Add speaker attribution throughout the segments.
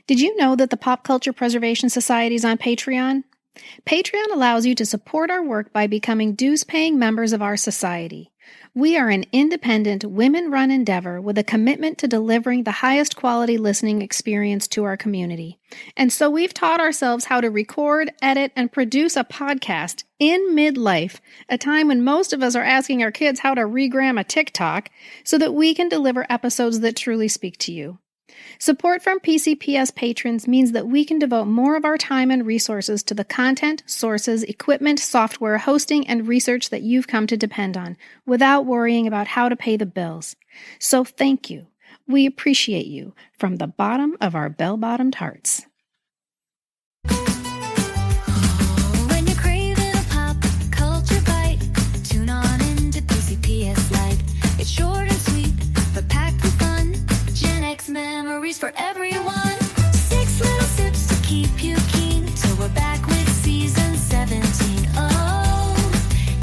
Speaker 1: Did you know that the Pop Culture Preservation Society is on Patreon? Patreon allows you to support our work by becoming dues-paying members of our society. We are an independent, women-run endeavor with a commitment to delivering the highest quality listening experience to our community. And so we've taught ourselves how to record, edit, and produce a podcast in midlife, a time when most of us are asking our kids how to regram a TikTok, so that we can deliver episodes that truly speak to you. Support from PCPS patrons means that we can devote more of our time and resources to the content, sources, equipment, software, hosting, and research that you've come to depend on, without worrying about how to pay the bills. So thank you. We appreciate you from the bottom of our bell-bottomed hearts.
Speaker 2: When you're craving a pop culture bite, tune on into PCPS Light. It's short and sweet, but packed with fun. Gen X memories for everyone. 6 little sips to keep you keen, till we're back with season 17. Oh,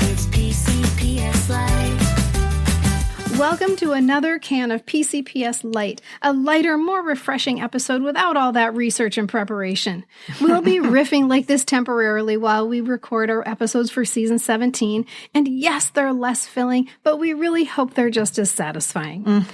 Speaker 2: it's PCPS Light.
Speaker 1: Welcome to another can of PCPS Light, a lighter, more refreshing episode without all that research and preparation. We'll be riffing like this temporarily while we record our episodes for season 17, and yes, they're less filling, but we really hope they're just as satisfying.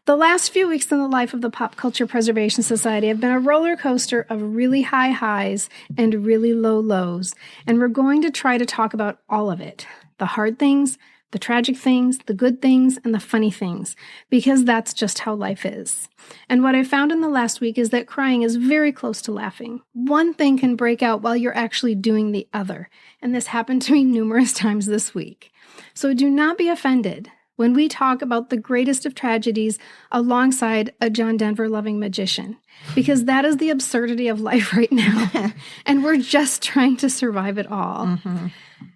Speaker 1: The last few weeks in the life of the Pop Culture Preservation Society have been a roller coaster of really high highs and really low lows, and we're going to try to talk about all of it. The hard things, the tragic things, the good things, and the funny things, because that's just how life is. And what I found in the last week is that crying is very close to laughing. One thing can break out while you're actually doing the other, and this happened to me numerous times this week. So do not be offended when we talk about the greatest of tragedies alongside a John Denver-loving magician, because that is the absurdity of life right now, and we're just trying to survive it all. Mm-hmm.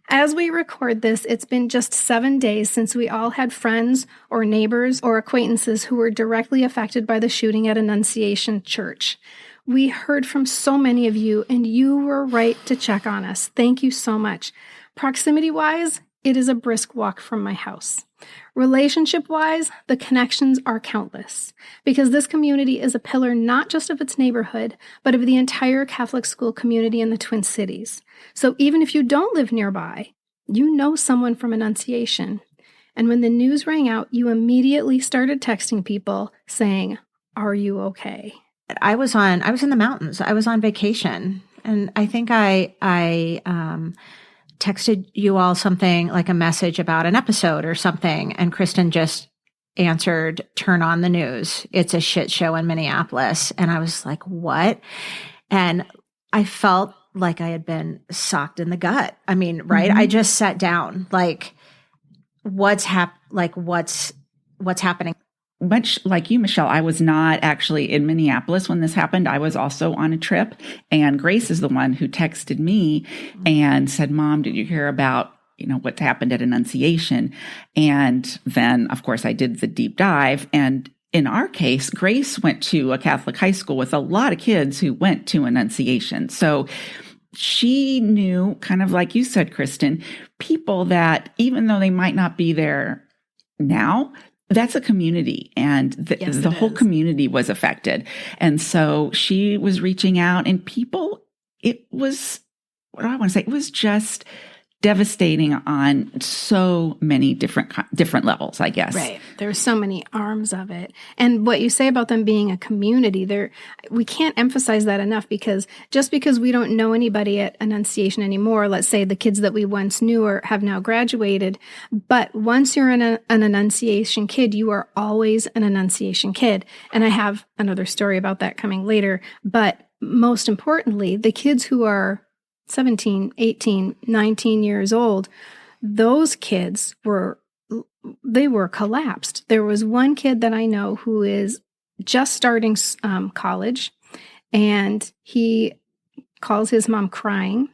Speaker 1: As we record this, it's been just 7 days since we all had friends or neighbors or acquaintances who were directly affected by the shooting at Annunciation Church. We heard from so many of you, and you were right to check on us. Thank you so much. Proximity-wise, it is a brisk walk from my house. Relationship-wise, the connections are countless, because this community is a pillar not just of its neighborhood, but of the entire Catholic school community in the Twin Cities. So even if you don't live nearby, you know someone from Annunciation. And when the news rang out, you immediately started texting people saying, "Are you okay?"
Speaker 3: I was in the mountains. I was on vacation, and I think I texted you all something like a message about an episode or something, and Kristin just answered, "Turn on the news. It's a shit show in Minneapolis." And I was like, what? And I felt like I had been socked in the gut. I mean, right? Mm-hmm. I just sat down, like, what's happening?
Speaker 4: Much like you, Michelle, I was not actually in Minneapolis when this happened. I was also on a trip, and Grace is the one who texted me and said, "Mom, did you hear about, what happened at Annunciation?" And then, of course, I did the deep dive. And in our case, Grace went to a Catholic high school with a lot of kids who went to Annunciation. So she knew, kind of like you said, Kristin, people that even though they might not be there now, that's a community, and the whole community was affected. And so she was reaching out, and people, it was just devastating on so many different levels, I guess.
Speaker 1: Right. There's so many arms of it. And what you say about them being a community, we can't emphasize that enough, because just because we don't know anybody at Annunciation anymore, let's say the kids that we once knew or have now graduated, but once you're an Annunciation kid, you are always an Annunciation kid. And I have another story about that coming later. But most importantly, the kids who are 17, 18, 19 years old, those kids were collapsed. There was one kid that I know who is just starting college, and he calls his mom crying.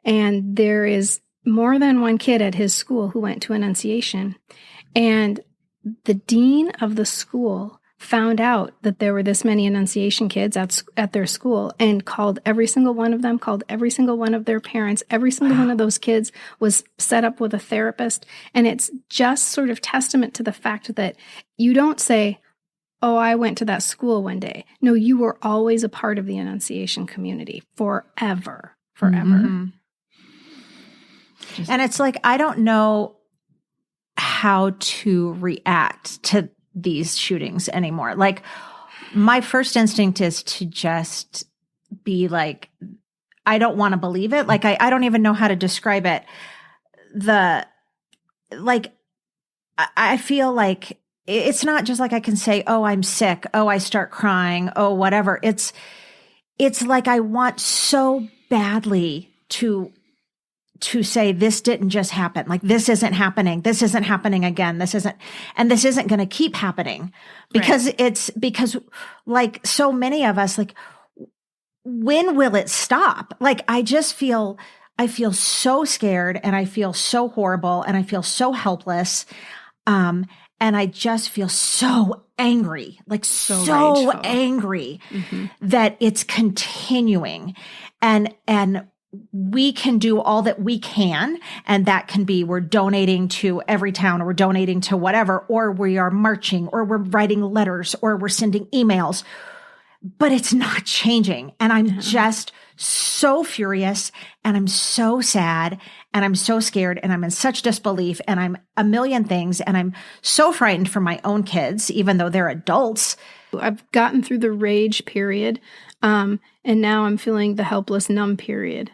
Speaker 1: And there is more than one kid at his school who went to Annunciation. And the dean of the school found out that there were this many Annunciation kids at their school, and called every single one of them, called every single one of their parents. Every single one of those kids was set up with a therapist. And it's just sort of testament to the fact that you don't say, oh, I went to that school one day. No, you were always a part of the Annunciation community forever.
Speaker 3: Mm-hmm. And it's like, I don't know how to react to these shootings anymore. Like, my first instinct is to just be like, I don't want to believe it. Like, I don't even know how to describe it. I feel like it's not just like I can say, oh, I'm sick. Oh, I start crying. Oh, whatever. It's like I want so badly to say this didn't just happen. Like, this isn't happening. This isn't happening again. This isn't going to keep happening because because like so many of us, like, when will it stop? Like, I feel so scared and I feel so horrible and I feel so helpless. And I just feel so angry, like so angry that it's continuing. And we can do all that we can. And that can be, we're donating to every town, or we're donating to whatever, or we are marching, or we're writing letters, or we're sending emails, but it's not changing. And I'm just so furious, and I'm so sad, and I'm so scared, and I'm in such disbelief, and I'm a million things. And I'm so frightened for my own kids, even though they're adults.
Speaker 1: I've gotten through the rage period. And now I'm feeling the helpless, numb period.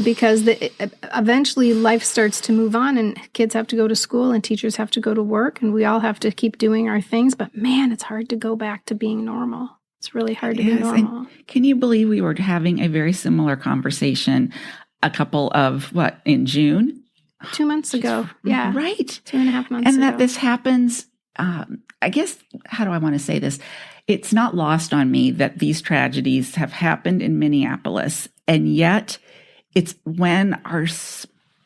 Speaker 1: Because eventually life starts to move on, and kids have to go to school, and teachers have to go to work, and we all have to keep doing our things. But man, it's hard to go back to being normal. It's really hard to be normal.
Speaker 4: And can you believe we were having a very similar conversation in June?
Speaker 1: 2 months ago. Yeah.
Speaker 4: Right.
Speaker 1: 2.5 months ago.
Speaker 4: And that this happens, I guess, how do I want to say this? It's not lost on me that these tragedies have happened in Minneapolis, and yet it's when our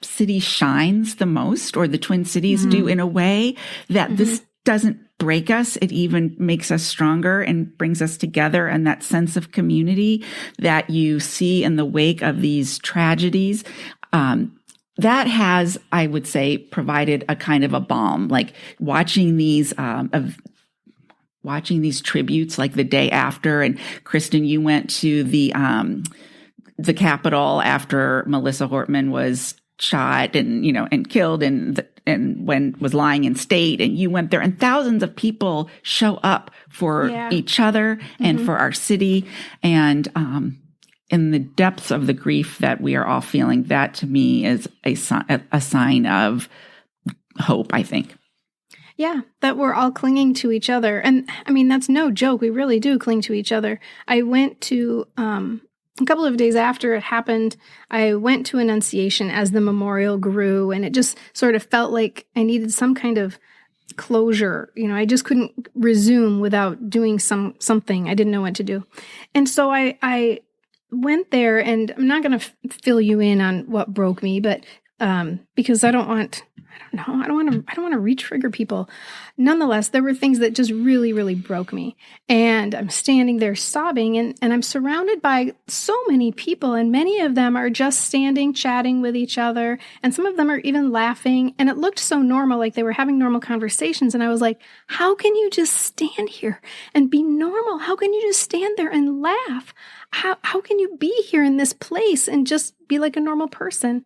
Speaker 4: city shines the most, or the Twin Cities do, in a way that this doesn't break us. It even makes us stronger and brings us together. And that sense of community that you see in the wake of these tragedies, that has, I would say, provided a kind of a balm. Like, watching these tributes, like the day after. And Kristin, you went to the Capitol after Melissa Hortman was shot and killed, and when was lying in state, and you went there, and thousands of people show up for each other and for our city. And in the depths of the grief that we are all feeling, that to me is a sign of hope, I think.
Speaker 1: Yeah, that we're all clinging to each other. And I mean, that's no joke. We really do cling to each other. I went to, a couple of days after it happened, I went to Annunciation as the memorial grew, and it just sort of felt like I needed some kind of closure. I just couldn't resume without doing something. I didn't know what to do. And so I went there, and I'm not going to fill you in on what broke me, but because I don't want to re-trigger people. Nonetheless, there were things that just really, really broke me. And I'm standing there sobbing, and I'm surrounded by so many people, and many of them are just standing, chatting with each other. And some of them are even laughing. And it looked so normal, like they were having normal conversations. And I was like, how can you just stand here and be normal? How can you just stand there and laugh? How can you be here in this place and just be like a normal person?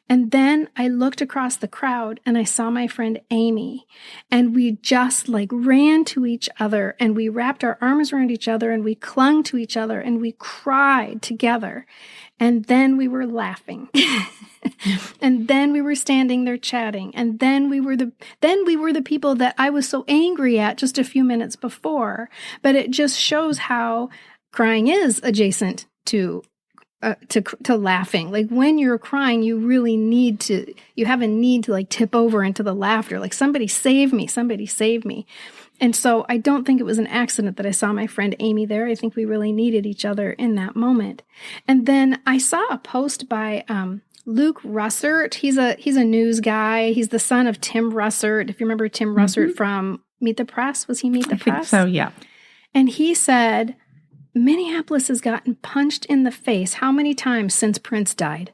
Speaker 1: And then I looked across the crowd, and I saw my friend Amy, and we just ran to each other, and we wrapped our arms around each other, and we clung to each other, and we cried together. And then we were laughing. And then we were standing there chatting. And then we were the people that I was so angry at just a few minutes before. But it just shows how crying is adjacent to laughing. Like, when you're crying, you really have a need to tip over into the laughter. Like, somebody save me. And so I don't think it was an accident that I saw my friend Amy there. I think we really needed each other in that moment. And then I saw a post by Luke Russert. He's a news guy. He's the son of Tim Russert. If you remember Tim Russert from Meet the Press, was he Meet the Press?
Speaker 4: I think so, yeah.
Speaker 1: And he said, Minneapolis has gotten punched in the face how many times since Prince died?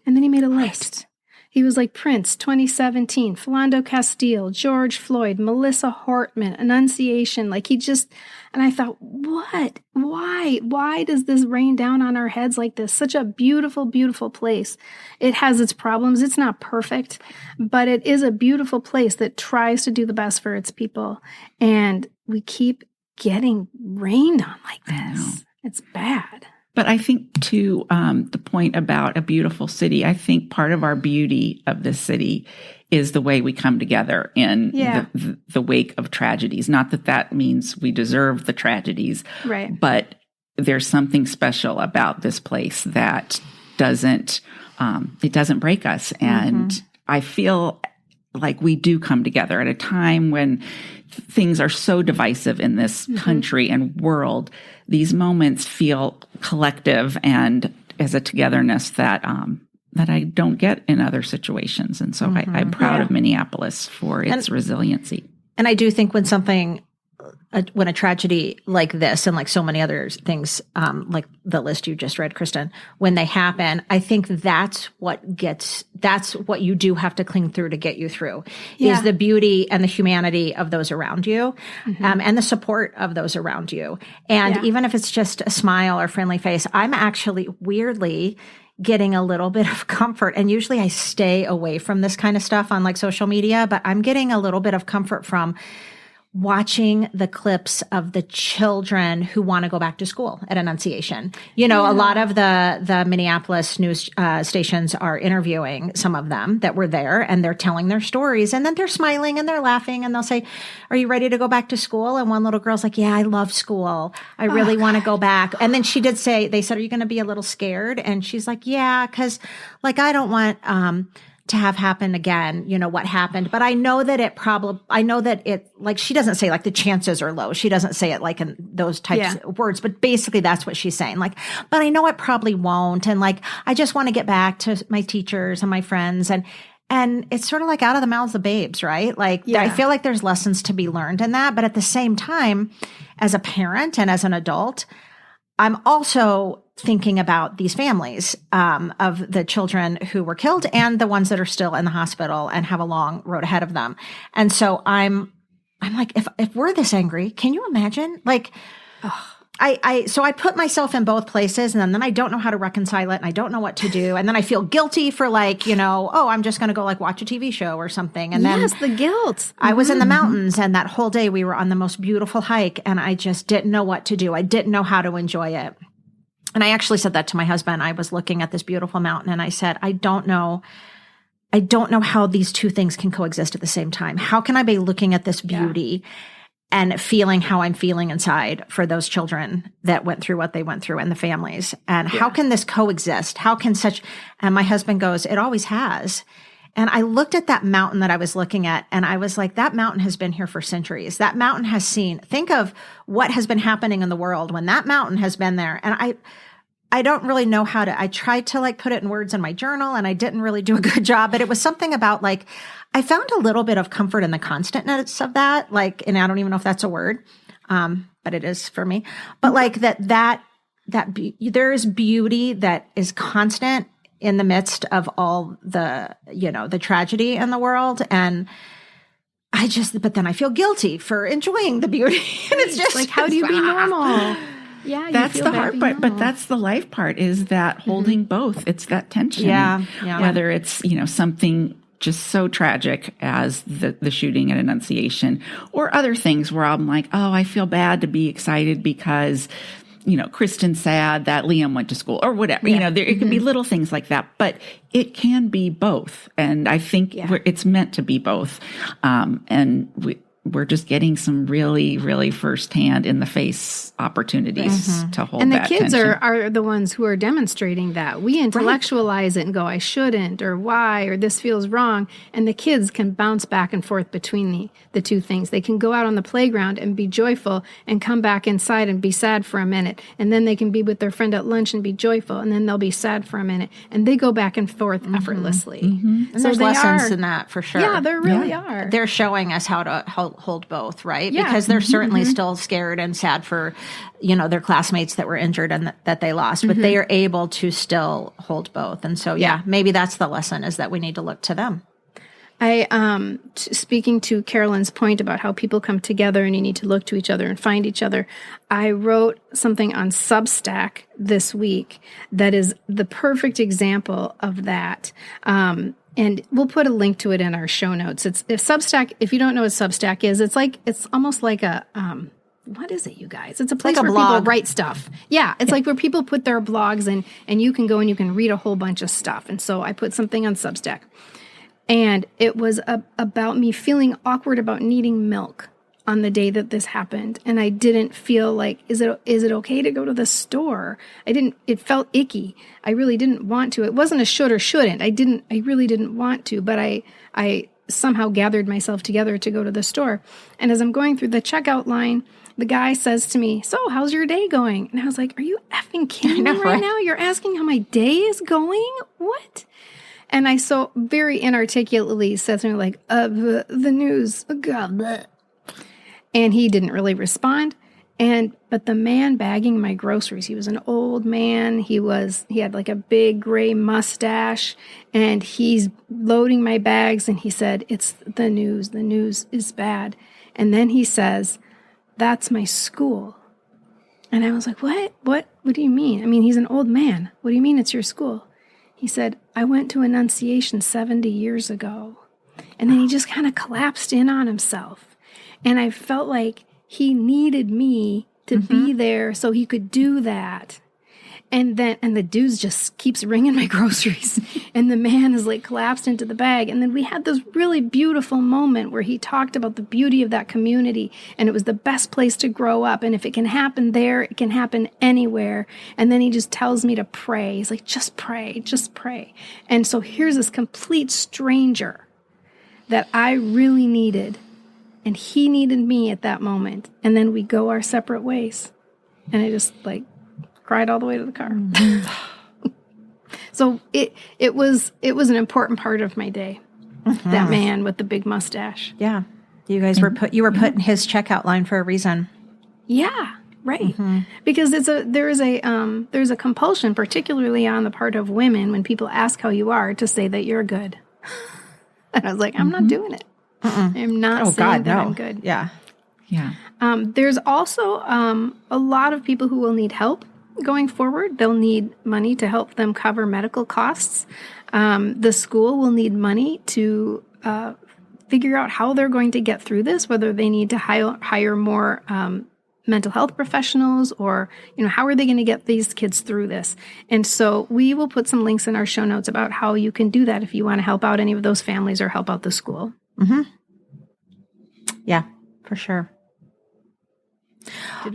Speaker 1: And then he made a list. He was like Prince, 2017, Philando Castile, George Floyd, Melissa Hortman, Annunciation. Like he just, and I thought, what? Why does this rain down on our heads like this? Such a beautiful, beautiful place. It has its problems. It's not perfect, but it is a beautiful place that tries to do the best for its people. And we keep getting rained on like this. It's bad.
Speaker 4: But I think, to the point about a beautiful city, I think part of our beauty of this city is the way we come together in the wake of tragedies. Not that that means we deserve the tragedies,
Speaker 1: right?
Speaker 4: But there's something special about this place that doesn't break us. And I feel like we do come together at a time when things are so divisive in this country and world. These moments feel collective and as a togetherness that I don't get in other situations. And so I'm proud of Minneapolis for its resiliency.
Speaker 3: And I do think when when a tragedy like this and like so many other things, like the list you just read, Kristin, when they happen, I think that's what you do have to cling through to get you through is the beauty and the humanity of those around you, and the support of those around you. And even if it's just a smile or friendly face, I'm actually weirdly getting a little bit of comfort. And usually I stay away from this kind of stuff on like social media, but I'm getting a little bit of comfort from watching the clips of the children who want to go back to school at Annunciation. You know, a lot of the Minneapolis news stations are interviewing some of them that were there, and they're telling their stories, and then they're smiling and they're laughing, and they'll say, "Are you ready to go back to school?" And one little girl's like, "Yeah, I love school. I really want to go back." And then she did say, they said, "Are you going to be a little scared?" And she's like, "Yeah, because like I don't want to have happened again, you know, what happened. But I know that like, she doesn't say like the chances are low. She doesn't say it like in those types of words, but basically that's what she's saying. Like, but I know it probably won't. And like, I just want to get back to my teachers and my friends. And it's sort of like out of the mouths of babes, right? Like, I feel like there's lessons to be learned in that. But at the same time, as a parent and as an adult, I'm also thinking about these families of the children who were killed and the ones that are still in the hospital and have a long road ahead of them. And so I'm like, if we're this angry, can you imagine? Like, so I put myself in both places, and then I don't know how to reconcile it, and I don't know what to do. And then I feel guilty for like, you know, I'm just going to go like watch a TV show or something. And then
Speaker 1: the guilt.
Speaker 3: I was in the mountains, and that whole day we were on the most beautiful hike, and I just didn't know what to do. I didn't know how to enjoy it. And I actually said that to my husband. I was looking at this beautiful mountain, and I said, I don't know how these two things can coexist at the same time. How can I be looking at this beauty and feeling how I'm feeling inside for those children that went through what they went through and the families? And how can this coexist? And my husband goes, it always has. And I looked at that mountain that I was looking at, and I was like, that mountain has been here for centuries. That mountain has think of what has been happening in the world when that mountain has been there. And I don't really know I tried to like put it in words in my journal, and I didn't really do a good job, but it was something about like, I found a little bit of comfort in the constantness of that. Like, and I don't even know if that's a word, but it is for me. But like there is beauty that is constant in the midst of all the, you know, the tragedy in the world. And but then I feel guilty for enjoying the beauty. And it's just
Speaker 1: like, how do you be normal? Yeah,
Speaker 4: that's the hard part, but that's the life part, is that holding both. It's that tension.
Speaker 3: Yeah.
Speaker 4: Whether it's, you know, something just so tragic as the shooting at Annunciation, or other things where I'm like, I feel bad to be excited because, you know, Kristin's sad that Liam went to school or whatever. You know, it can be little things like that, but it can be both. And I think it's meant to be both. And we're just getting some really, really firsthand in the face opportunities to hold that.
Speaker 1: And the kids
Speaker 4: tension.
Speaker 1: are the ones who are demonstrating that. We intellectualize it and go, I shouldn't, or why, or this feels wrong. And the kids can bounce back and forth between the two things. They can go out on the playground and be joyful and come back inside and be sad for a minute. And then they can be with their friend at lunch and be joyful. And then they'll be sad for a minute. And they go back and forth effortlessly.
Speaker 3: And so there's lessons in that for sure.
Speaker 1: Yeah, there really are.
Speaker 3: They're showing us how to hold both, right?
Speaker 1: Yeah.
Speaker 3: Because they're certainly still scared and sad for, their classmates that were injured and that they lost, but they are able to still hold both. And so, maybe that's the lesson, is that we need to look to them.
Speaker 1: Speaking to Carolyn's point about how people come together and you need to look to each other and find each other, I wrote something on Substack this week that is the perfect example of that. And we'll put a link to it in our show notes. If you don't know what Substack is, it's almost like a, what is it, you guys? It's a place where people write stuff. Yeah. It's like where people put their blogs in, and you can go and you can read a whole bunch of stuff. And so I put something on Substack. And it was about me feeling awkward about needing milk on the day that this happened. And I didn't feel like, is it okay to go to the store? It felt icky. I really didn't want to. It wasn't a should or shouldn't. I really didn't want to, but I somehow gathered myself together to go to the store. And as I'm going through the checkout line, the guy says to me, "So how's your day going?" And I was like, "Are you effing kidding me right now? You're asking how my day is going? What?" And I so very inarticulately said something like, the news, God, bleh. And he didn't really respond. But the man bagging my groceries, he was an old man. He had like a big gray mustache, and he's loading my bags. And he said, "It's the news. The news is bad." And then he says, "That's my school." And I was like, "What? What do you mean?" I mean, he's an old man. What do you mean it's your school? He said, "I went to Annunciation 70 years ago." And then he just kind of collapsed in on himself. And I felt like he needed me to be there so he could do that. And the dude just keeps ringing my groceries. And the man is like collapsed into the bag. And then we had this really beautiful moment where he talked about the beauty of that community. And it was the best place to grow up. And if it can happen there, it can happen anywhere. And then he just tells me to pray. He's like, just pray, just pray. And so here's this complete stranger that I really needed. And he needed me at that moment. And then we go our separate ways. And I just cried all the way to the car. So it was an important part of my day. That man with the big mustache.
Speaker 3: Yeah. You guys were put in his checkout line for a reason.
Speaker 1: Yeah. Right. Because there's a compulsion, particularly on the part of women, when people ask how you are, to say that you're good. And I was like, I'm not doing it. I'm not saying that I'm good.
Speaker 3: Yeah.
Speaker 4: Yeah.
Speaker 1: There's also a lot of people who will need help going forward. They'll need money to help them cover medical costs. The school will need money to figure out how they're going to get through this, whether they need to hire more mental health professionals, or how are they going to get these kids through this. And so we will put some links in our show notes about how you can do that if you want to help out any of those families or help out the school.
Speaker 3: Yeah, for sure.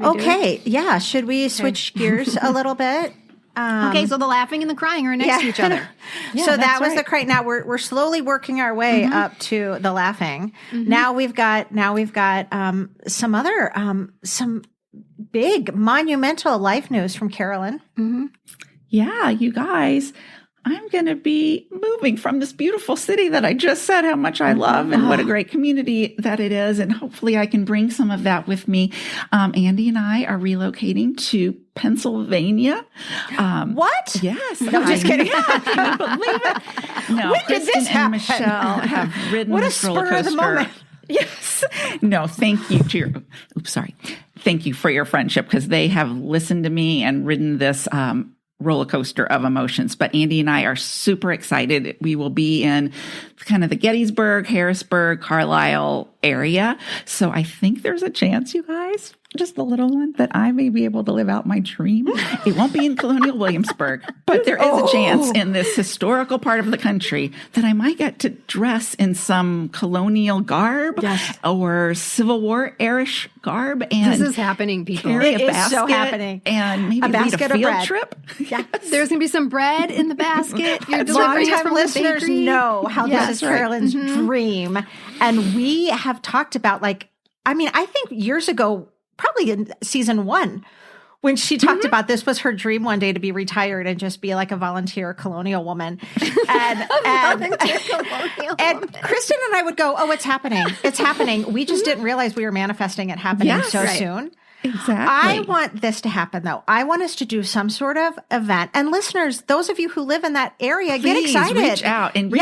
Speaker 1: Okay.
Speaker 3: Yeah. Should we switch gears a little bit?
Speaker 1: Okay. So the laughing and the crying are next to each other.
Speaker 3: So that was the crying. Now we're slowly working our way up to the laughing. Now we've got some other, some big monumental life news from Carolyn.
Speaker 4: Yeah, you guys, I'm going to be moving from this beautiful city that I just said how much I love and what a great community that it is. And hopefully I can bring some of that with me. Andy and I are relocating to Pennsylvania.
Speaker 3: What?
Speaker 4: Yes.
Speaker 3: No, just kidding.
Speaker 4: Can you believe it? No,
Speaker 3: when did this happen?
Speaker 4: and Michelle have ridden
Speaker 3: what a
Speaker 4: this roller
Speaker 3: spur of the
Speaker 4: coaster.
Speaker 3: moment.
Speaker 4: Yes. No, thank you to your, thank you for your friendship, because they have listened to me and ridden this, roller coaster of emotions. But Andy and I are super excited. We will be in kind of the Gettysburg, Harrisburg, Carlisle area. So I think there's a chance, you guys, just a little one, that I may be able to live out my dream. It won't be in Colonial Williamsburg, but there is a chance in this historical part of the country that I might get to dress in some colonial garb or Civil War-ish garb. And
Speaker 1: this is happening, people.
Speaker 4: Carry
Speaker 3: It
Speaker 4: a
Speaker 3: is
Speaker 4: basket
Speaker 3: so happening.
Speaker 4: And maybe
Speaker 3: A
Speaker 4: lead
Speaker 3: basket
Speaker 4: a
Speaker 3: of
Speaker 4: field
Speaker 3: bread.
Speaker 4: trip.
Speaker 3: Yeah.
Speaker 1: There's going to be some bread in the basket. You're delivering it
Speaker 3: Longtime
Speaker 1: from
Speaker 3: listeners
Speaker 1: the bakery.
Speaker 3: know how this is Carolyn's dream. And we have talked about, I think years ago, probably in season 1, when she talked about this was her dream one day to be retired and just be like a volunteer colonial woman. And Kristin and I would go, oh, it's happening. It's happening. We just didn't realize we were manifesting it happening soon.
Speaker 4: Exactly.
Speaker 3: I want this to happen, though. I want us to do some sort of event. And listeners, those of you who live in that area, get excited.
Speaker 4: Reach out. And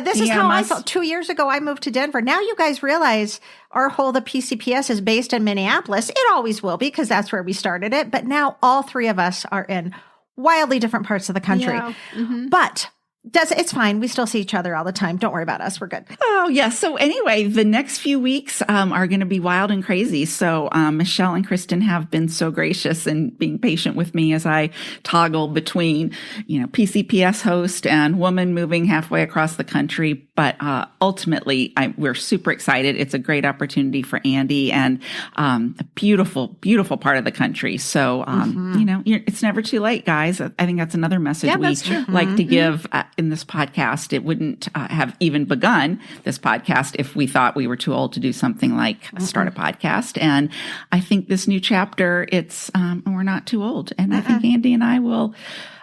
Speaker 3: this is how I felt 2 years ago. I moved to Denver. Now you guys realize the PCPS is based in Minneapolis. It always will be because that's where we started it. But now all three of us are in wildly different parts of the country.
Speaker 1: Yeah. Mm-hmm.
Speaker 3: But it's fine. We still see each other all the time. Don't worry about us. We're good.
Speaker 4: Oh, yeah. So anyway, the next few weeks are going to be wild and crazy. So Michelle and Kristin have been so gracious in being patient with me as I toggle between, PCPS host and woman moving halfway across the country. But ultimately, we're super excited. It's a great opportunity for Andy and a beautiful, beautiful part of the country. So, it's never too late, guys. I think that's another message we like to give in this podcast. It wouldn't have even begun this podcast if we thought we were too old to do something like start a podcast. And I think this new chapter, we're not too old. And I think Andy and I will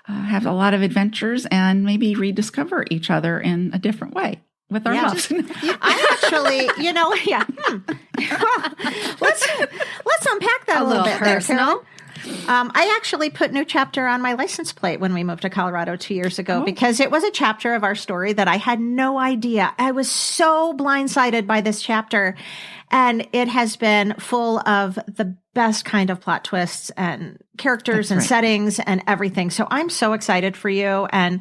Speaker 4: have a lot of adventures and maybe rediscover each other in a different way with our loves.
Speaker 3: I actually, let's unpack that a little bit
Speaker 1: personal.
Speaker 3: I actually put new chapter on my license plate when we moved to Colorado 2 years ago because it was a chapter of our story that I had no idea. I was so blindsided by this chapter, and it has been full of the best kind of plot twists and characters settings and everything. So I'm so excited for you. And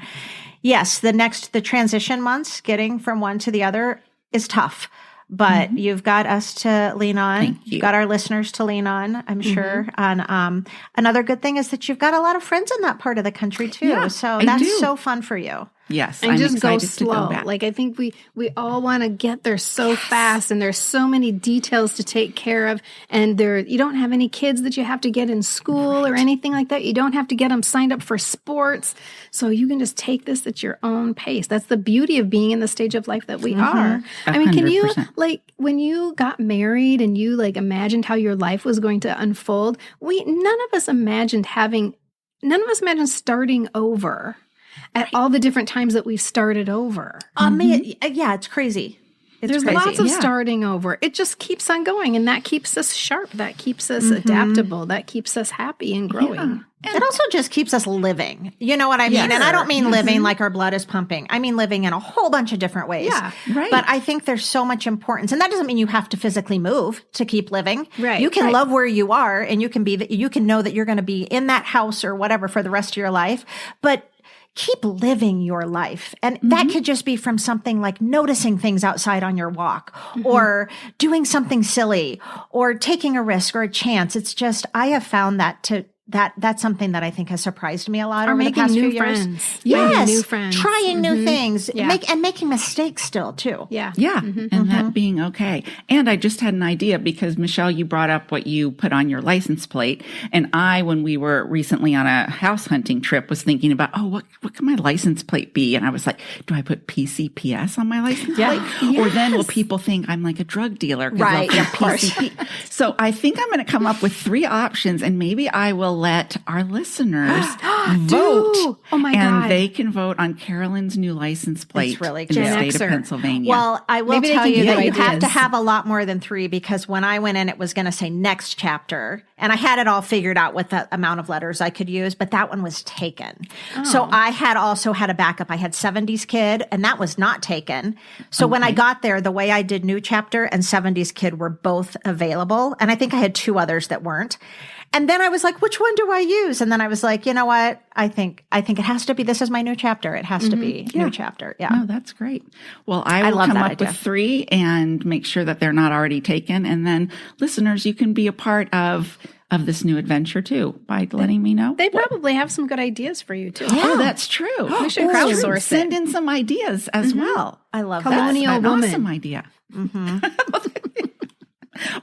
Speaker 3: yes, the transition months, getting from one to the other is tough. But you've got us to lean on. You've got our listeners to lean on, I'm sure. And another good thing is that you've got a lot of friends in that part of the country, too.
Speaker 4: Yeah,
Speaker 3: so that's so fun for you.
Speaker 4: Yes.
Speaker 1: And
Speaker 4: I'm
Speaker 1: just go
Speaker 4: excited
Speaker 1: slow.
Speaker 4: To go back.
Speaker 1: Like, I think we all want to get there so fast, and there's so many details to take care of. And you don't have any kids that you have to get in school or anything like that. You don't have to get them signed up for sports. So you can just take this at your own pace. That's the beauty of being in the stage of life that we are. I mean, can you, when you got married and you imagined how your life was going to unfold, none of us imagined starting over at all the different times that we've started over.
Speaker 3: It's crazy.
Speaker 1: There's lots of starting over. It just keeps on going, and that keeps us sharp. That keeps us adaptable. That keeps us happy and growing.
Speaker 3: Yeah. It also just keeps us living. You know what I mean? Yes. And I don't mean living like our blood is pumping. I mean living in a whole bunch of different ways.
Speaker 1: Yeah,
Speaker 3: right. But I think there's so much importance. And that doesn't mean you have to physically move to keep living. Right. You can love where you are, and you can know that you're going to be in that house or whatever for the rest of your life. But keep living your life. And that could just be from something like noticing things outside on your walk or doing something silly or taking a risk or a chance. It's just, I have found that's something that I think has surprised me a lot over the past few years. Yes.
Speaker 1: New friends.
Speaker 3: Trying new things. Making mistakes still too.
Speaker 1: Yeah.
Speaker 4: Yeah. And that being okay. And I just had an idea because Michelle, you brought up what you put on your license plate. And when we were recently on a house hunting trip, was thinking about, what can my license plate be? And I was like, do I put PCPS on my license plate? Yes. Or then will people think I'm like a drug dealer?
Speaker 3: Right.
Speaker 4: Of course. So I think I'm going to come up with 3 options, and maybe I will let our listeners vote.
Speaker 1: Oh my God.
Speaker 4: And they can vote on Carolyn's new license plate in the state of Pennsylvania.
Speaker 3: Well, I will tell you that you have to have a lot more than 3, because when I went in, it was going to say next chapter. And I had it all figured out with the amount of letters I could use, but that one was taken. So I had also had a backup. I had 70s Kid, and that was not taken. So when I got there, the way I did new chapter and 70s Kid were both available. And I think I had 2 others that weren't. And then I was like, which one do I use? And then I was like, you know what? I think it has to be, this is my new chapter. It has to be new chapter. Yeah.
Speaker 4: Oh, that's great. Well, I will come up with 3 and make sure that they're not already taken. And then listeners, you can be a part of this new adventure too by letting me know.
Speaker 1: They probably have some good ideas for you too.
Speaker 4: Yeah. Oh, that's true.
Speaker 1: We should crowdsource it.
Speaker 4: Send in some ideas as well.
Speaker 3: I love
Speaker 1: Colonial
Speaker 3: that.
Speaker 1: woman.
Speaker 4: Awesome idea.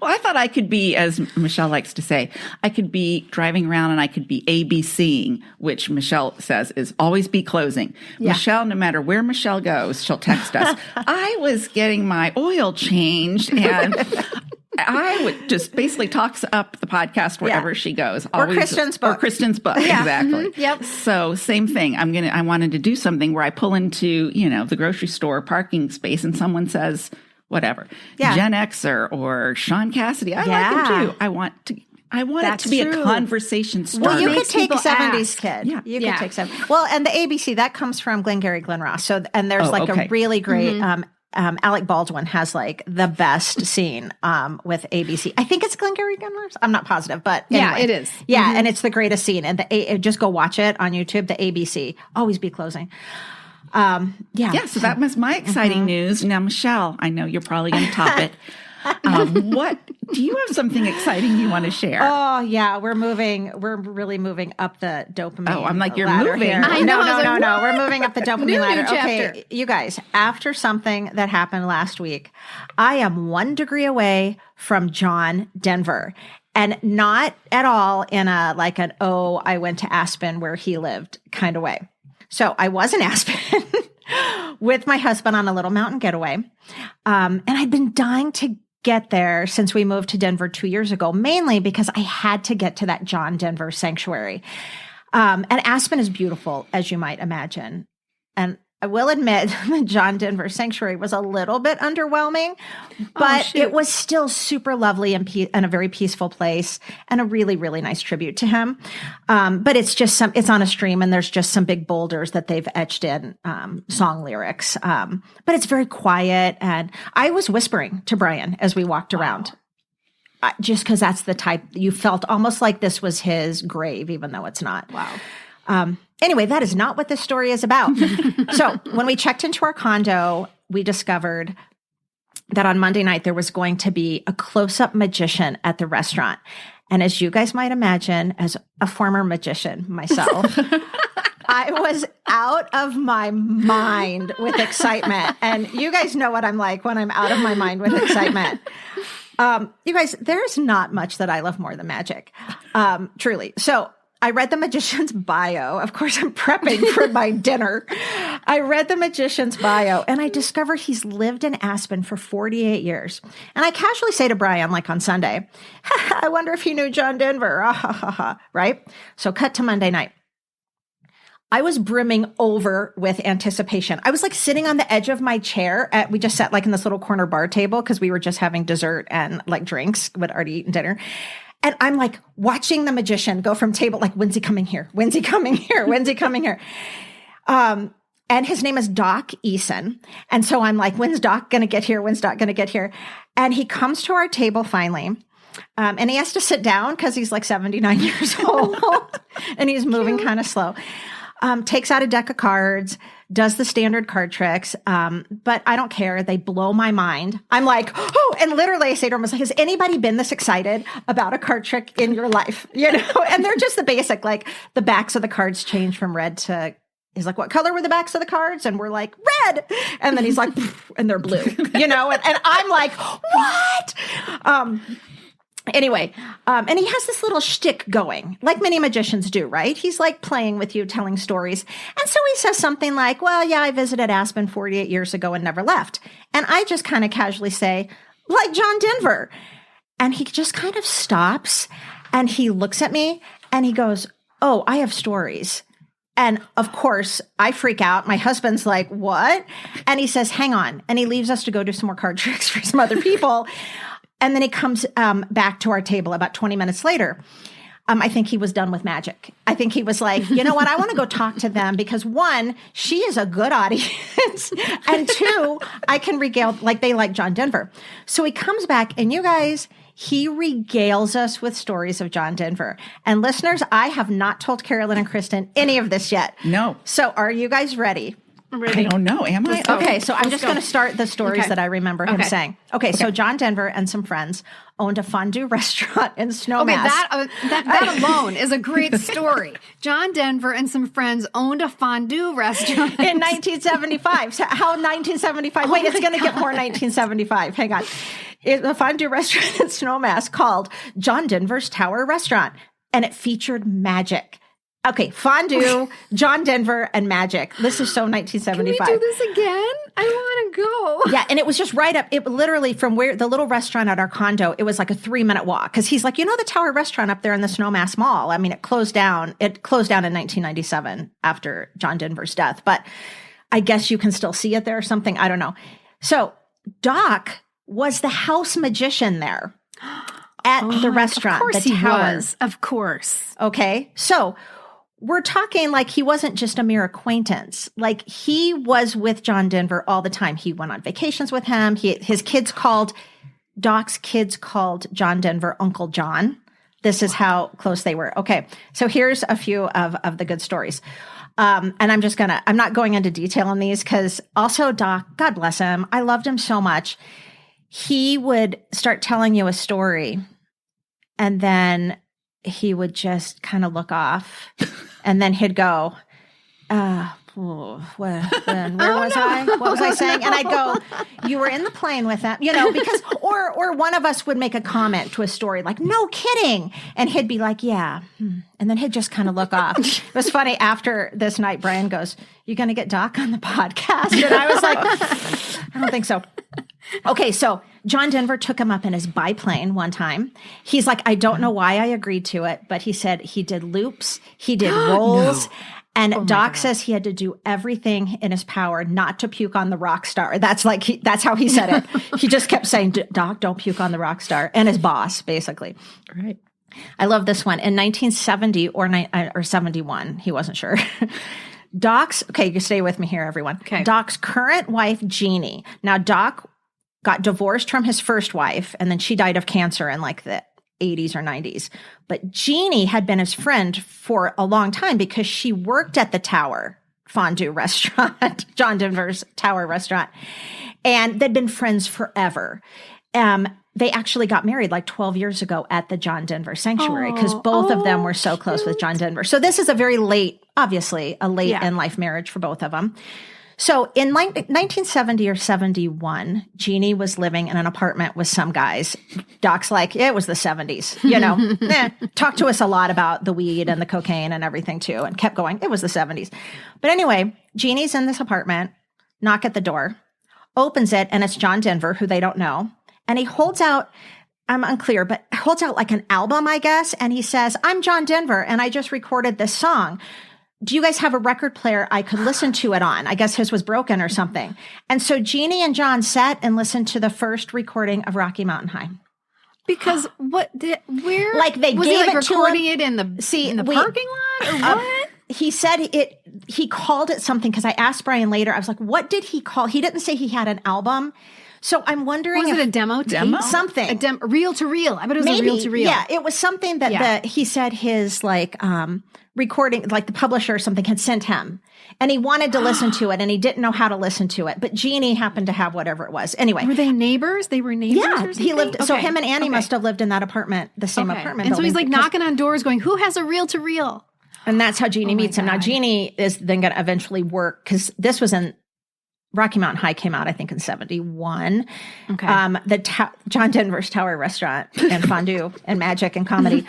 Speaker 4: Well, I thought I could be, as Michelle likes to say, I could be driving around and I could be ABCing, which Michelle says is always be closing. Yeah. Michelle, no matter where Michelle goes, she'll text us. I was getting my oil changed and I would just basically talks up the podcast wherever she goes.
Speaker 3: Or Kristen's book.
Speaker 4: Or Kristen's book, exactly.
Speaker 1: Mm-hmm. Yep.
Speaker 4: So same thing. I wanted to do something where I pull into, the grocery store parking space and someone says, whatever, Gen Xer or Sean Cassidy. I like him too. I want it to be a conversation starter.
Speaker 3: Well, you could take
Speaker 1: people
Speaker 3: 70s kid.
Speaker 4: Yeah.
Speaker 3: You could take 70s. Well, and the ABC, that comes from Glengarry Glen Ross. So, and there's a really great, Alec Baldwin has like the best scene with ABC. I think it's Glengarry Glen Ross. I'm not positive, but anyway.
Speaker 1: Yeah, it is.
Speaker 3: Yeah, and it's the greatest scene. And just go watch it on YouTube, the ABC. Always be closing.
Speaker 4: So that was my exciting news. Now, Michelle, I know you're probably going to top it. What do you have something exciting you want to share?
Speaker 3: Oh yeah, we're really moving up the dopamine.
Speaker 4: Oh, I'm like, you're
Speaker 3: ladder
Speaker 4: moving.
Speaker 3: Here.
Speaker 1: I know,
Speaker 3: No. We're moving up the dopamine ladder.
Speaker 1: chapter.
Speaker 3: Okay, you guys, after something that happened last week, I am 1 degree away from John Denver. And not at all in I went to Aspen where he lived kind of way. So I was in Aspen with my husband on a little mountain getaway. And I'd been dying to get there since we moved to Denver 2 years ago, mainly because I had to get to that John Denver sanctuary. And Aspen is beautiful, as you might imagine. And I will admit the John Denver sanctuary was a little bit underwhelming, but it was still super lovely and a very peaceful place and a really, really nice tribute to him. But it's just it's on a stream and there's just some big boulders that they've etched in song lyrics. But it's very quiet. And I was whispering to Brian as we walked around. Just because that's the type you felt almost like this was his grave, even though it's not.
Speaker 1: Wow.
Speaker 3: Anyway, that is not what this story is about. So when we checked into our condo, we discovered that on Monday night, there was going to be a close-up magician at the restaurant. And as you guys might imagine, as a former magician myself, I was out of my mind with excitement. And you guys know what I'm like when I'm out of my mind with excitement. You guys, there's not much that I love more than magic, truly. So I read the magician's bio. Of course, I'm prepping for my dinner. I read the magician's bio and I discovered he's lived in Aspen for 48 years. And I casually say to Brian, like on Sunday, I wonder if he knew John Denver, right? So cut to Monday night. I was brimming over with anticipation. I was like sitting on the edge of my chair. We just sat like in this little corner bar table because we were just having dessert and like drinks. We'd already eaten dinner. And I'm like watching the magician go from table, like, when's he coming here? When's he coming here? When's he coming here? And his name is Doc Eason. And so I'm like, when's Doc going to get here? When's Doc going to get here? And he comes to our table finally. And he has to sit down because he's like 79 years old and he's moving kind of slow. Takes out a deck of cards, does the standard card tricks. But I don't care. They blow my mind. I'm like, oh, and literally I say to him, I was like, has anybody been this excited about a card trick in your life? And they're just the basic, like the backs of the cards change from red to, he's like, what color were the backs of the cards? And we're like, red. And then he's like, and they're blue, and I'm like, what? Anyway, and he has this little shtick going, like many magicians do, right? He's like playing with you, telling stories. And so he says something like, well, yeah, I visited Aspen 48 years ago and never left. And I just kind of casually say, like John Denver. And he just kind of stops and he looks at me and he goes, oh, I have stories. And of course, I freak out. My husband's like, what? And he says, hang on. And he leaves us to go do some more card tricks for some other people. And then he comes back to our table about 20 minutes later. I think he was done with magic. I think he was like, you know what? I want to go talk to them because one, she is a good audience. And two, I can regale, like they like John Denver. So he comes back and you guys, he regales us with stories of John Denver. And listeners, I have not told Carolyn and Kristin any of this yet.
Speaker 4: No.
Speaker 3: So are you guys ready?
Speaker 4: I don't know. Am I?
Speaker 3: Okay, so I'm just going to start the stories that I remember him saying. Okay, so John Denver and some friends owned a fondue restaurant in Snowmass.
Speaker 1: Okay, that alone is a great story. John Denver and some friends owned a fondue restaurant.
Speaker 3: In 1975. So how 1975? Wait, it's going to get more 1975. Hang on. It's a fondue restaurant in Snowmass called John Denver's Tower Restaurant, and it featured magic. Okay, fondue, John Denver, and magic. This is so 1975.
Speaker 1: Can we do this again? I want to go.
Speaker 3: Yeah, and it was just right up. It literally from where the little restaurant at our condo. It was like a 3-minute walk because he's like, the Tower Restaurant up there in the Snowmass Mall. I mean, it closed down. It closed down in 1997 after John Denver's death, but I guess you can still see it there or something. I don't know. So Doc was the house magician there at the restaurant.
Speaker 1: Of course
Speaker 3: the
Speaker 1: he
Speaker 3: Tower.
Speaker 1: was. Of course.
Speaker 3: Okay, so. We're talking like he wasn't just a mere acquaintance. Like he was with John Denver all the time. He went on vacations with him. Doc's kids called John Denver Uncle John. This is how close they were. Okay. So here's a few of the good stories. And I'm not going into detail on these because also Doc, God bless him. I loved him so much. He would start telling you a story and then he would just kind of look off. And then he'd go, where was I? What was I saying? And I'd go, you were in the plane with them, because, or one of us would make a comment to a story like, no kidding. And he'd be like, yeah. And then he'd just kind of look off. It was funny. After this night, Brian goes, you going to get Doc on the podcast? And I was like, I don't think so. Okay, so John Denver took him up in his biplane one time. He's like, I don't know why I agreed to it, but he said he did loops, he did rolls, and Doc says he had to do everything in his power not to puke on the rock star. That's how he said it. He just kept saying, Doc, don't puke on the rock star, and his boss, basically.
Speaker 4: Right.
Speaker 3: I love this one. In 1970 or 71, he wasn't sure. Okay, you stay with me here, everyone.
Speaker 1: Okay.
Speaker 3: Doc's current wife, Jeannie. Now, Doc got divorced from his first wife, and then she died of cancer in like the 80s or 90s. But Jeannie had been his friend for a long time because she worked at the Tower Fondue restaurant, John Denver's Tower restaurant, and they'd been friends forever. They actually got married like 12 years ago at the John Denver Sanctuary because both of them were so close with John Denver. So this is a very late, obviously, a late in life marriage for both of them. So in 1970 or 71, Jeannie was living in an apartment with some guys. Doc's like, it was the 70s, talked to us a lot about the weed and the cocaine and everything too, and kept going. It was the 70s. But anyway, Jeannie's in this apartment, knock at the door, opens it, and it's John Denver, who they don't know. And he holds out, I'm unclear, but holds out like an album, I guess. And he says, I'm John Denver, and I just recorded this song. Do you guys have a record player I could listen to it on? I guess his was broken or something. And so Jeannie and John sat and listened to the first recording of Rocky Mountain High.
Speaker 1: Because where?
Speaker 3: Like they
Speaker 1: was
Speaker 3: gave
Speaker 1: he like
Speaker 3: it to
Speaker 1: recording
Speaker 3: him?
Speaker 1: it in the parking lot or what?
Speaker 3: He said he called it something because I asked Brian later. I was like, what did he call? He didn't say he had an album. So I'm wondering
Speaker 1: was it a demo tape?
Speaker 3: Something.
Speaker 1: Reel to reel. I bet it was
Speaker 3: Maybe,
Speaker 1: a reel to reel.
Speaker 3: Yeah, it was something that he said his recording, like the publisher or something had sent him. And he wanted to listen to it and he didn't know how to listen to it. But Jeannie happened to have whatever it was. Anyway.
Speaker 1: Were they neighbors? They were neighbors or something?
Speaker 3: He lived, so him and Annie must have lived in that apartment, the same apartment.
Speaker 1: And so he's like knocking on doors going, who has a reel to reel?
Speaker 3: And that's how Jeannie meets him. Now, Jeannie is then going to eventually work because this was in Rocky Mountain High came out, I think, in 71. Okay. John Denver's Tower Restaurant and Fondue and Magic and Comedy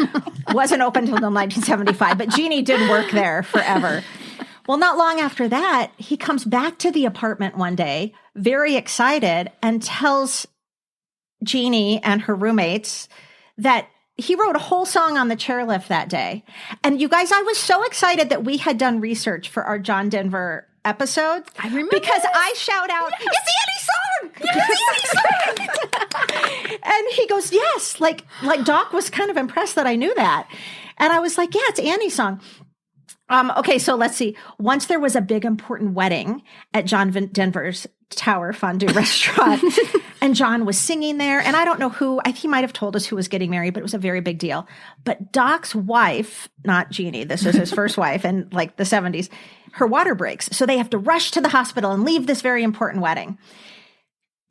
Speaker 3: wasn't open until 1975, but Jeannie did work there forever. Well, not long after that, he comes back to the apartment one day, very excited, and tells Jeannie and her roommates that he wrote a whole song on the chairlift that day. And you guys, I was so excited that we had done research for our John Denver episode.
Speaker 1: I remember
Speaker 3: because I shout out, it's the Annie song! It's the Annie song! And he goes, yes. Like Doc was kind of impressed that I knew that. And I was like, yeah, it's Annie's song. Okay, so let's see. Once there was a big important wedding at John Denver's Tower Fondue restaurant, and John was singing there. And I don't know who, he might have told us who was getting married, but it was a very big deal. But Doc's wife, not Jeannie, this was his first wife in like the 70s, her water breaks. So they have to rush to the hospital and leave this very important wedding.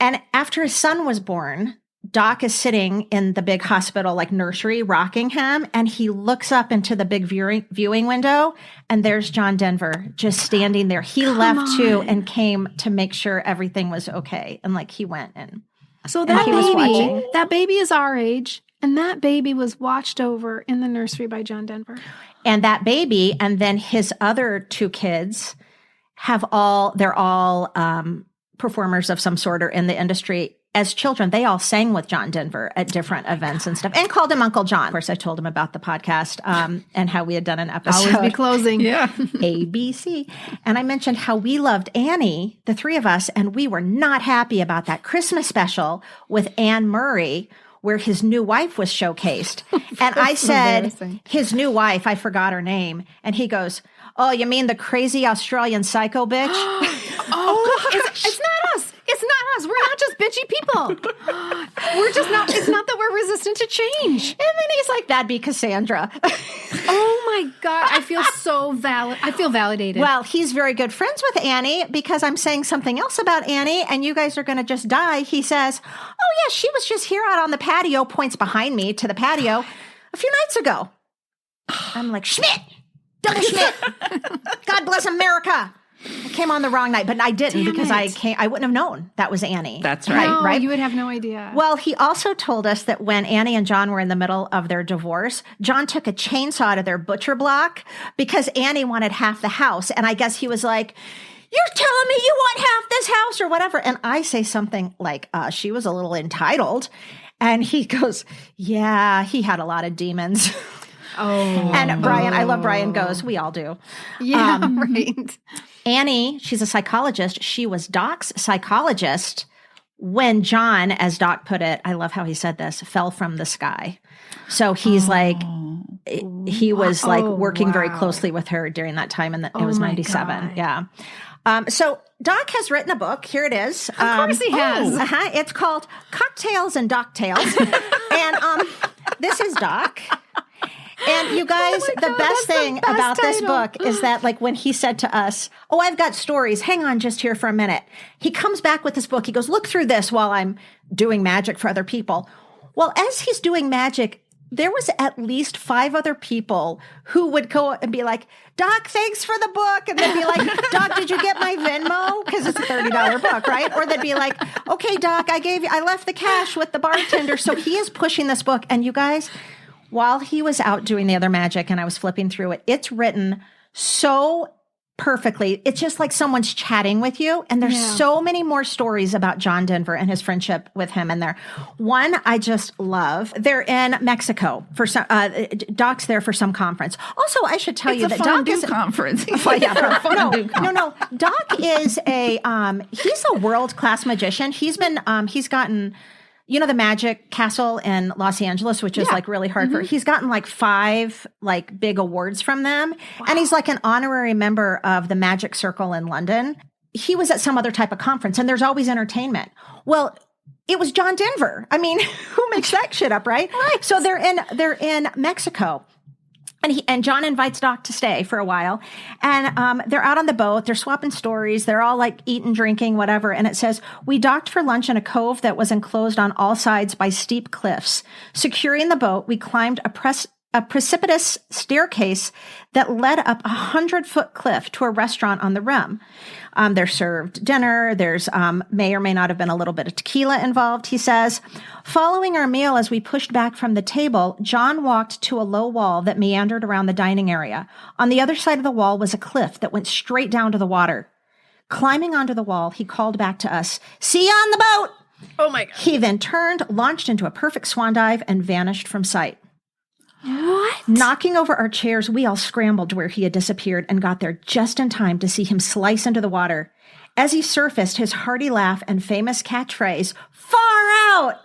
Speaker 3: And after his son was born, Doc is sitting in the big hospital, like nursery, rocking him. And he looks up into the big viewing window and there's John Denver just standing there. He left too and came to make sure everything was okay. And like he went and
Speaker 1: so that baby is our age. And that baby was watched over in the nursery by John Denver.
Speaker 3: And that baby, and then his other 2 kids they're all performers of some sort or in the industry. As children, they all sang with John Denver at different events and stuff, and called him Uncle John. Of course, I told him about the podcast and how we had done an episode.
Speaker 1: Always be closing.
Speaker 4: Yeah.
Speaker 3: ABC. And I mentioned how we loved Annie, the 3 of us, and we were not happy about that Christmas special with Anne Murray, where his new wife was showcased. And I said, his new wife, I forgot her name. And he goes, "Oh, you mean the crazy Australian psycho bitch?"
Speaker 1: It's not us. It's not us. We're not just bitchy people. We're just not. It's not that we're resistant to change.
Speaker 3: And then he's like, "That'd be Cassandra."
Speaker 1: Oh my God. I feel so valid. I feel validated.
Speaker 3: Well, he's very good friends with Annie because I'm saying something else about Annie and you guys are going to just die. He says, "Oh yeah, she was just here out on the patio," points behind me to the patio, "a few nights ago." I'm like, "Schmidt, double Schmidt. God bless America." I came on the wrong night, but I didn't because I wouldn't have known that was Annie.
Speaker 4: That's right.
Speaker 1: No,
Speaker 3: right?
Speaker 1: You would have no idea.
Speaker 3: Well, he also told us that when Annie and John were in the middle of their divorce, John took a chainsaw to their butcher block because Annie wanted half the house. And I guess he was like, "You're telling me you want half this house," or whatever. And I say something like, she was a little entitled. And he goes, "Yeah, he had a lot of demons."
Speaker 1: Oh.
Speaker 3: And Brian, I love Brian goes, "We all do."
Speaker 1: Yeah, right.
Speaker 3: Annie, she's a psychologist. She was Doc's psychologist when John, as Doc put it, I love how he said this, fell from the sky. So he's he was like working very closely with her during that time. And it was 97.
Speaker 1: God.
Speaker 3: Yeah. So Doc has written a book. Here it is.
Speaker 1: Of course he has.
Speaker 3: It's called Cocktails and Doc Tales. And this is Doc. And you guys, the best thing about this book is that, like, when he said to us, "Oh, I've got stories. Hang on just here for a minute." He comes back with this book. He goes, "Look through this while I'm doing magic for other people." Well, as he's doing magic, there was at least 5 other people who would go and be like, "Doc, thanks for the book." And they'd be like, "Doc, did you get my Venmo?" Because it's a $30 book, right? Or they'd be like, "Okay, Doc, I left the cash with the bartender." So he is pushing this book. And you guys, while he was out doing the other magic and I was flipping through it, it's written so perfectly. It's just like someone's chatting with you. And there's so many more stories about John Denver and his friendship with him in there. One I just love. They're in Mexico for some, Doc's there for some conference. Also, I should tell you that Doc is
Speaker 4: conference.
Speaker 3: No. Doc is he's a world-class magician. He's gotten, you know, the Magic Castle in Los Angeles, which is like really hard for, he's gotten like 5 like big awards from them. Wow. And he's like an honorary member of the Magic Circle in London. He was at some other type of conference and there's always entertainment. Well, it was John Denver. I mean, who makes that shit up, right? Right. So they're in Mexico. And John invites Doc to stay for a while. And they're out on the boat. They're swapping stories. They're all like eating, drinking, whatever. And it says, "We docked for lunch in a cove that was enclosed on all sides by steep cliffs. Securing the boat, we climbed a precipitous staircase that led up a 100-foot cliff to a restaurant on the rim. They're served dinner. There's may or may not have been a little bit of tequila involved," he says. "Following our meal, as we pushed back from the table, John walked to a low wall that meandered around the dining area. On the other side of the wall was a cliff that went straight down to the water. Climbing onto the wall, he called back to us, 'See you on the boat.'
Speaker 1: Oh my God.
Speaker 3: He then turned, launched into a perfect swan dive, and vanished from sight.
Speaker 1: What?
Speaker 3: Knocking over our chairs, we all scrambled to where he had disappeared and got there just in time to see him slice into the water. As he surfaced, his hearty laugh and famous catchphrase, 'Far out!'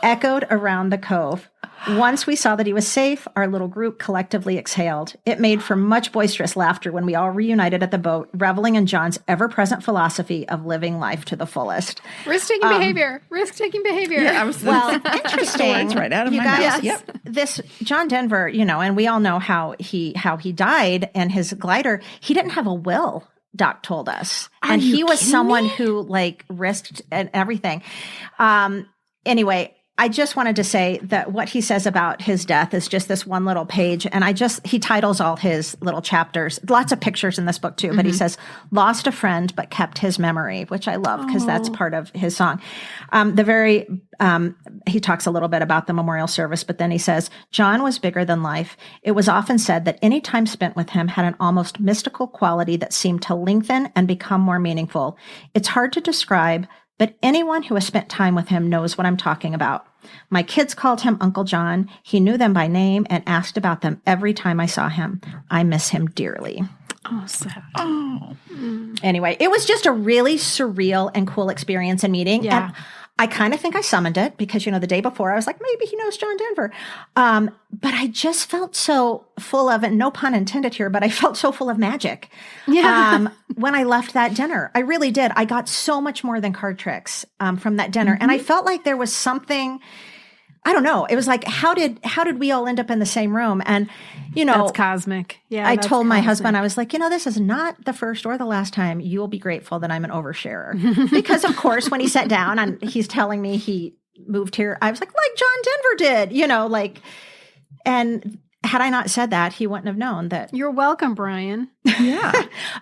Speaker 3: echoed around the cove. Once we saw that he was safe, our little group collectively exhaled. It made for much boisterous laughter when we all reunited at the boat, reveling in John's ever-present philosophy of living life to the fullest."
Speaker 1: Risk-taking behavior. Risk-taking behavior.
Speaker 4: Yeah, I was
Speaker 3: interesting.
Speaker 4: Right out of
Speaker 3: you
Speaker 4: my
Speaker 3: guys,
Speaker 4: mouth. Yep.
Speaker 3: This John Denver, you know, and we all know how he died and his glider. He didn't have a will, Doc told us, and he was someone who like risked and everything. Anyway. I just wanted to say that what he says about his death is just this one little page. And he titles all his little chapters, lots of pictures in this book too, but he says, lost a friend, but kept his memory, which I love because that's part of his song. He talks a little bit about the memorial service, but then he says, John was bigger than life. It was often said that any time spent with him had an almost mystical quality that seemed to lengthen and become more meaningful. It's hard to describe, but anyone who has spent time with him knows what I'm talking about. My kids called him Uncle John. He knew them by name and asked about them every time I saw him. I miss him dearly.
Speaker 1: Oh, sad.
Speaker 4: Oh.
Speaker 3: Anyway, it was just a really surreal and cool experience and meeting.
Speaker 1: Yeah.
Speaker 3: And I kind of think I summoned it because, the day before I was like, maybe he knows John Denver. But I just felt so full of, and no pun intended here, but I felt so full of magic.
Speaker 1: Yeah.
Speaker 3: When I left that dinner, I really did. I got so much more than card tricks from that dinner. And I felt like there was something, I don't know. It was like, how did we all end up in the same room? And,
Speaker 1: that's cosmic. Yeah.
Speaker 3: I told my husband, I was like, this is not the first or the last time you will be grateful that I'm an oversharer. Because of course, when he sat down and he's telling me he moved here, I was like John Denver did, and had I not said that, he wouldn't have known that.
Speaker 1: You're welcome, Brian.
Speaker 4: Yeah.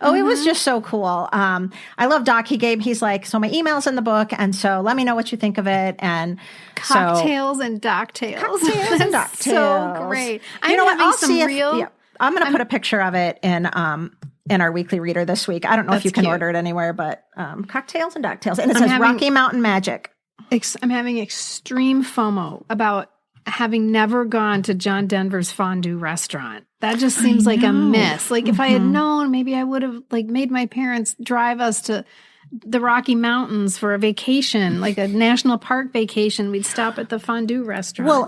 Speaker 3: It was just so cool. I love Doc. He's like, so my email's in the book. And so let me know what you think of it. And
Speaker 1: Cocktails and docktails.
Speaker 3: Cocktails and
Speaker 1: That's
Speaker 3: docktails.
Speaker 1: So great.
Speaker 3: You know what? I'll see if,
Speaker 1: real.
Speaker 3: I'm going to put a picture of it in our weekly reader this week. I don't know if you can order it anywhere, but cocktails and docktails. And it says Rocky Mountain Magic.
Speaker 1: I'm having extreme FOMO about having never gone to John Denver's fondue restaurant. That just seems like a miss. Like if I had known, maybe I would have made my parents drive us to the Rocky Mountains for a vacation, like a national park vacation. We'd stop at the fondue restaurant.
Speaker 3: Well,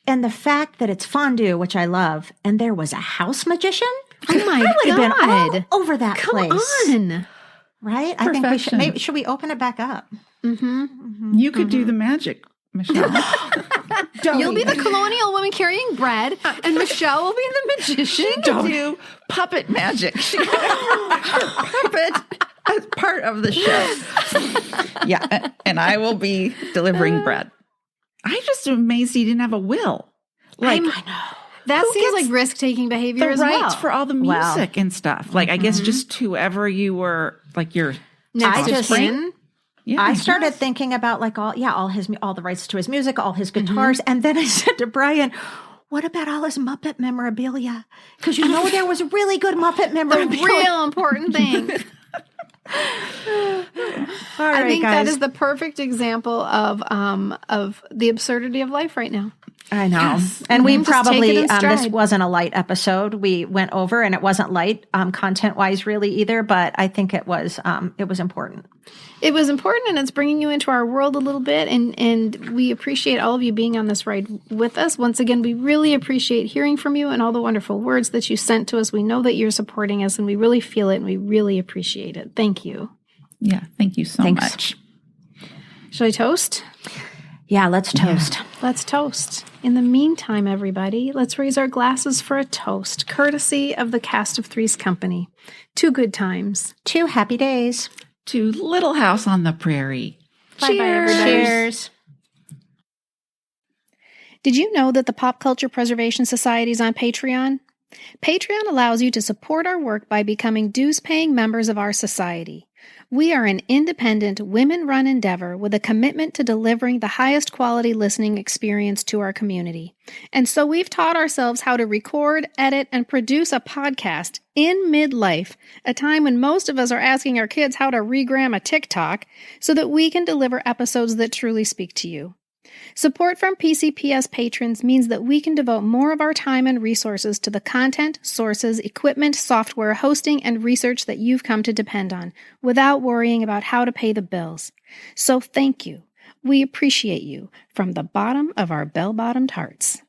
Speaker 3: and the fact that it's fondue, which I love, and there was a house magician.
Speaker 1: Oh my
Speaker 3: I would have been
Speaker 1: God.
Speaker 3: all over that
Speaker 1: Come
Speaker 3: place.
Speaker 1: on.
Speaker 3: Right? I think we should. Should we open it back up?
Speaker 4: You could do the magic, Michelle.
Speaker 1: You'll be the colonial woman carrying bread, and Michelle will be the magician.
Speaker 4: Do puppet magic. Puppet as part of the show. Yeah, and I will be delivering bread. I just am amazed he didn't have a will.
Speaker 3: I know.
Speaker 1: That seems like risk-taking behavior
Speaker 4: The
Speaker 1: as
Speaker 4: rights
Speaker 1: well.
Speaker 4: for all the music and stuff. I guess just whoever you were, your
Speaker 1: Next to
Speaker 3: just-
Speaker 1: Quinn.
Speaker 4: Yeah,
Speaker 3: I started thinking about all the rights to his music, all his guitars. And then I said to Brian, what about all his Muppet memorabilia? Because there was really good Muppet memorabilia.
Speaker 1: Real important thing.
Speaker 3: All right,
Speaker 1: I think
Speaker 3: guys.
Speaker 1: that is the perfect example of the absurdity of life right now.
Speaker 3: I know.
Speaker 4: Yes.
Speaker 3: And we
Speaker 1: Just take
Speaker 3: probably,
Speaker 1: it in
Speaker 3: this
Speaker 1: stride.
Speaker 3: wasn't a light episode. We went over and it wasn't light content-wise really either, but I think it was important.
Speaker 1: It was important, and it's bringing you into our world a little bit, and we appreciate all of you being on this ride with us. Once again, we really appreciate hearing from you and all the wonderful words that you sent to us. We know that you're supporting us, and we really feel it, and we really appreciate it. Thank you.
Speaker 4: Yeah, thank you so
Speaker 3: Thanks.
Speaker 4: much.
Speaker 1: Shall I toast?
Speaker 3: Yeah, let's toast.
Speaker 1: Let's toast. In the meantime, everybody, let's raise our glasses for a toast, courtesy of the Cast of Three's company. 2 good times.
Speaker 3: 2 happy days.
Speaker 4: To Little House on the Prairie.
Speaker 1: Bye-bye, everybody.
Speaker 3: Cheers.
Speaker 1: Did you know that the Pop Culture Preservation Society is on Patreon? Patreon allows you to support our work by becoming dues-paying members of our society. We are an independent, women-run endeavor with a commitment to delivering the highest quality listening experience to our community. And so we've taught ourselves how to record, edit, and produce a podcast in midlife, a time when most of us are asking our kids how to regram a TikTok, so that we can deliver episodes that truly speak to you. Support from PCPS patrons means that we can devote more of our time and resources to the content, sources, equipment, software, hosting, and research that you've come to depend on, without worrying about how to pay the bills. So thank you. We appreciate you from the bottom of our bell-bottomed hearts.